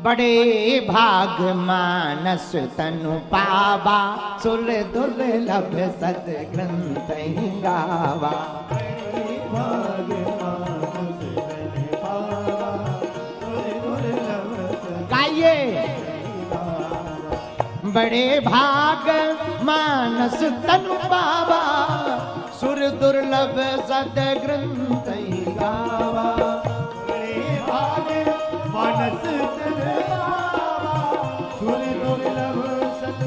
बड़े भाग मानस तनु पावा, सुर दुर्लभ सद ग्रंथ गावा। गाइए। बड़े भाग मानस तनु पावा, सुर दुर्लभ सद ग्रंथ गावा। बड़े भाग मानस तनु पावा, सुर दुर्लभ सद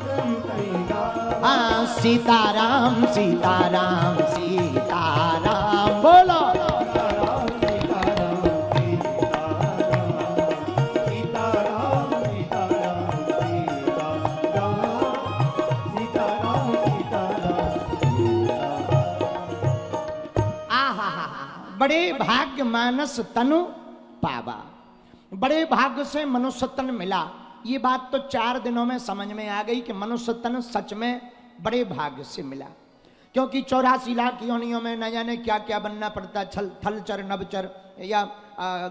ग्रंथ गावा। हाँ, सीताराम सीताराम सीताराम बोलो। बड़े भाग्य मानस तनु पावा, बड़े भाग्य से मनुष्य तन मिला। ये बात तो 4 दिनों में समझ में आ गई कि मनुष्य तन सच में बड़े भाग्य से मिला, क्योंकि 84 लाख योनियों में न जाने क्या क्या बनना पड़ता, थलचर नभचर या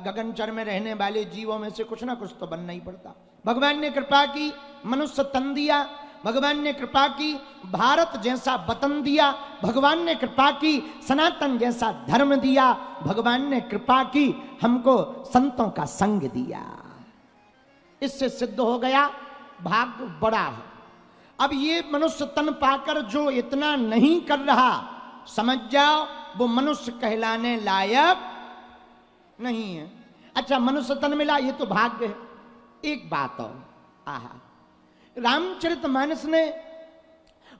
गगनचर में रहने वाले जीवों में से कुछ ना कुछ तो बनना ही पड़ता। भगवान ने कृपा की, मनुष्य तन दिया। भगवान ने कृपा की, भारत जैसा वतन दिया। भगवान ने कृपा की, सनातन जैसा धर्म दिया। भगवान ने कृपा की, हमको संतों का संग दिया। इससे सिद्ध हो गया भाग्य बड़ा है। अब ये मनुष्य तन पाकर जो इतना नहीं कर रहा, समझ जाओ वो मनुष्य कहलाने लायक नहीं है। अच्छा, मनुष्य तन मिला, ये तो भाग्य है। एक बात और, आहा, रामचरितमानस ने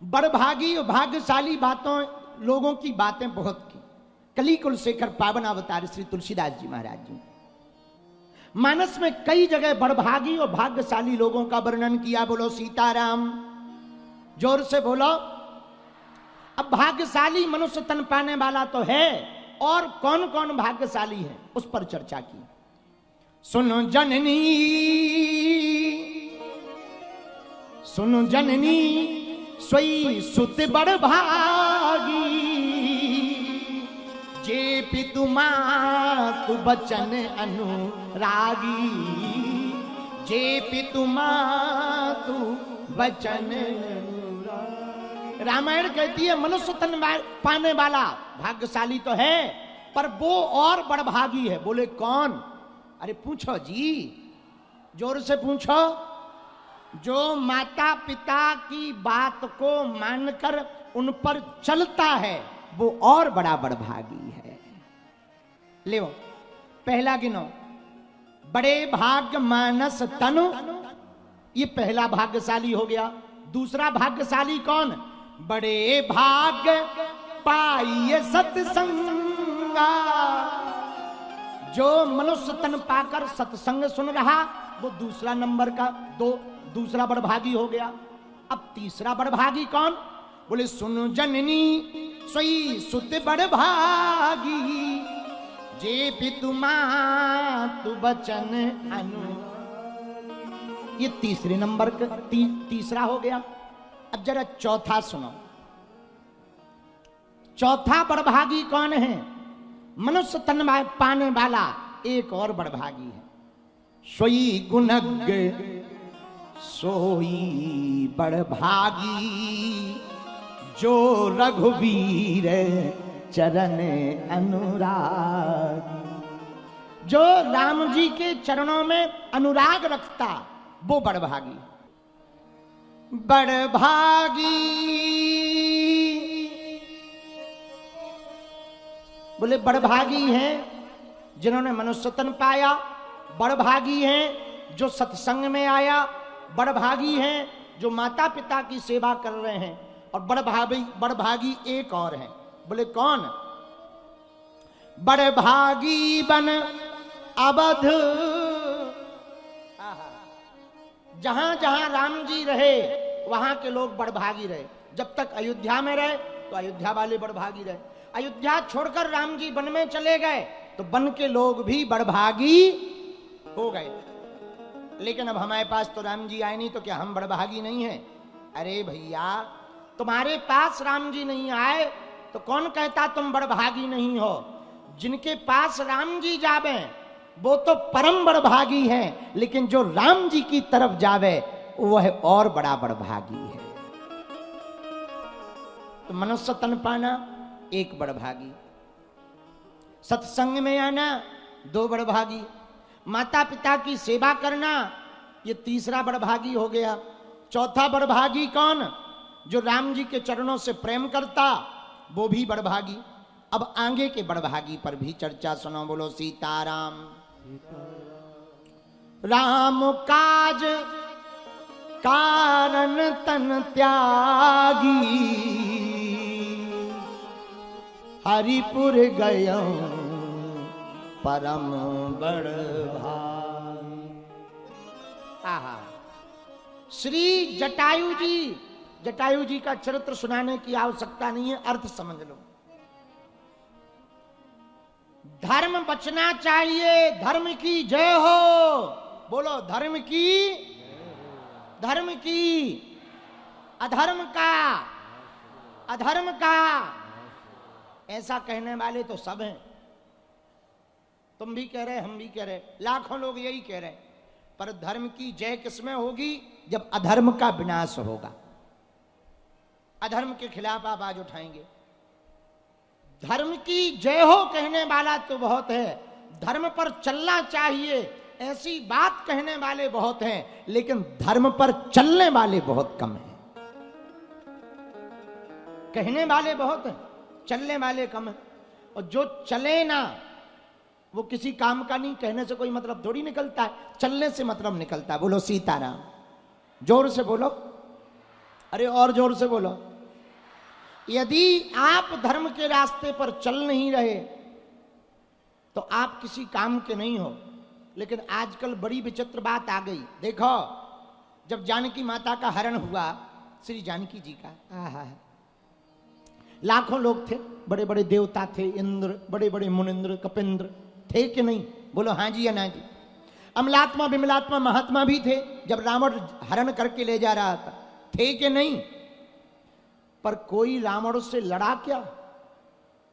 बड़भागी और भाग्यशाली बातों, लोगों की बातें बहुत की। कली कुलशेखर पावन अवतार श्री तुलसीदास जी महाराज जी मानस में कई जगह बड़भागी और भाग्यशाली लोगों का वर्णन किया। बोलो सीताराम, जोर से बोलो। अब भाग्यशाली मनुष्य तन पाने वाला तो है, और कौन कौन भाग्यशाली है उस पर चर्चा की। सुनो जननी, सुनो जननी, सोई सुत बड़ भागी, जे पितु मातु बचन अनुरागी, जे पितु मातु बचन अनुरागी। रामायण कहती है मनुष्य तन पाने वाला भाग्यशाली तो है, पर वो और बड़भागी है। बोले कौन? अरे पूछो जी, जोर से पूछो। जो माता पिता की बात को मानकर उन पर चलता है वो और बड़ा बड़भागी है। ले पहला गिनो, बड़े भाग्य मानस तनु, ये पहला भाग्यशाली हो गया। दूसरा भाग्यशाली कौन? बड़े भाग्य पाइए सत्संगा, जो मनुष्य तन पाकर सत्संग सुन रहा वो दूसरा नंबर का दूसरा बड़भागी हो गया। अब तीसरा बड़भागी कौन? बोले सुन जननी, सोई सुत बड़भागी, जे पितु मातु बचन अनु। ये तीसरे नंबर का तीसरा हो गया। अब जरा चौथा सुनो। चौथा बड़भागी कौन है? मनुष्य तन पाने वाला एक और बड़भागी है। सोई गुणज्ञ सोई बड़भागी, जो रघुवीर चरण अनुरागी। जो राम जी के चरणों में अनुराग रखता वो बड़भागी। बड़भागी बोले बड़भागी हैं जिन्होंने मनुष्य तन पाया, बड़भागी हैं जो सत्संग में आया, बड़भागी हैं जो माता पिता की सेवा कर रहे हैं, और बड़भागी एक और है। बोले कौन? बड़भागी बन अवध, जहां जहां राम जी रहे वहां के लोग बड़भागी रहे। जब तक अयोध्या में रहे तो अयोध्या वाले बड़भागी रहे। अयोध्या छोड़कर राम जी वन में चले गए तो वन के लोग भी बड़भागी हो गए। लेकिन अब हमारे पास तो राम जी आए नहीं, तो क्या हम बड़भागी नहीं हैं? अरे भैया, तुम्हारे पास राम जी नहीं आए तो कौन कहता तुम बड़भागी नहीं हो? जिनके पास राम जी जावे वो तो परम बड़भागी है, लेकिन जो राम जी की तरफ जावे वह और बड़ा बड़भागी है। तो मनुष्य तन पाना एक बड़भागी, सत्संग में आना दो बड़भागी, माता पिता की सेवा करना ये तीसरा बड़भागी हो गया। चौथा बड़भागी कौन? जो राम जी के चरणों से प्रेम करता, वो भी बड़भागी। अब आगे के बड़भागी पर भी चर्चा सुनो, बोलो सीताराम। राम काज कारण तन त्यागी, हरिपुर गयो परम बड़भागी। आहा, श्री जटायु जी का चरित्र सुनाने की आवश्यकता नहीं है, अर्थ समझ लो। धर्म बचना चाहिए, धर्म की जय हो, बोलो धर्म की, धर्म की, अधर्म का ऐसा कहने वाले तो सब हैं। तुम भी कह रहे, हम भी कह रहे, लाखों लोग यही कह रहे, पर धर्म की जय किसमें होगी? जब अधर्म का विनाश होगा। अधर्म के खिलाफ आवाज उठाएंगे। धर्म की जय हो कहने वाला तो बहुत है, धर्म पर चलना चाहिए ऐसी बात कहने वाले बहुत हैं, लेकिन धर्म पर चलने वाले बहुत कम हैं। कहने वाले बहुत हैं, चलने वाले कम हैं। और जो चले ना वो किसी काम का नहीं, कहने से कोई मतलब थोड़ी निकलता है, चलने से मतलब निकलता है। बोलो सीताराम, जोर से बोलो, अरे और जोर से बोलो। यदि आप धर्म के रास्ते पर चल नहीं रहे तो आप किसी काम के नहीं हो। लेकिन आजकल बड़ी विचित्र बात आ गई। देखो, जब जानकी माता का हरण हुआ, श्री जानकी जी का, आहा, लाखों लोग थे, बड़े बड़े देवता थे, इंद्र, बड़े बड़े मुनिंद्र, कपिंद्र थे कि नहीं? बोलो हाँ जी या ना जी। अमलात्मा विमलात्मा महात्मा भी थे जब रावण हरण करके ले जा रहा था, थे कि नहीं? पर कोई रावण से लड़ा क्या?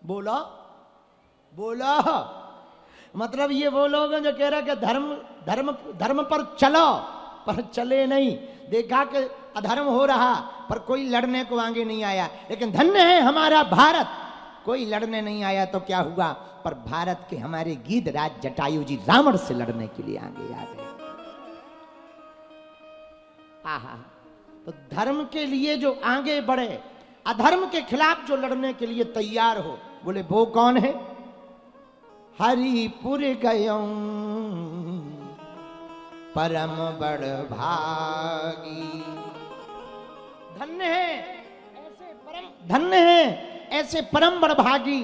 बोला बोला, मतलब ये वो लोग जो कह रहे कि धर्म धर्म धर्म पर चलो, पर चले नहीं। देखा कि अधर्म हो रहा पर कोई लड़ने को आगे नहीं आया। लेकिन धन्य है हमारा भारत, कोई लड़ने नहीं आया तो क्या हुआ? पर भारत के हमारे गीधराज जटायु जी रावण से लड़ने के लिए आगे आ गए। आहा, तो धर्म के लिए जो आगे बढ़े, अधर्म के खिलाफ जो लड़ने के लिए तैयार हो, बोले वो कौन है? हरिपुर गयो परम बड़ भागी। धन्य है ऐसे परम, धन्य है ऐसे परम बड़ भागी।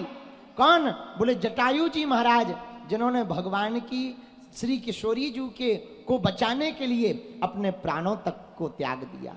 कौन? बोले जटायु जी महाराज, जिन्होंने भगवान की श्री किशोरी जी के को बचाने के लिए अपने प्राणों तक को त्याग दिया।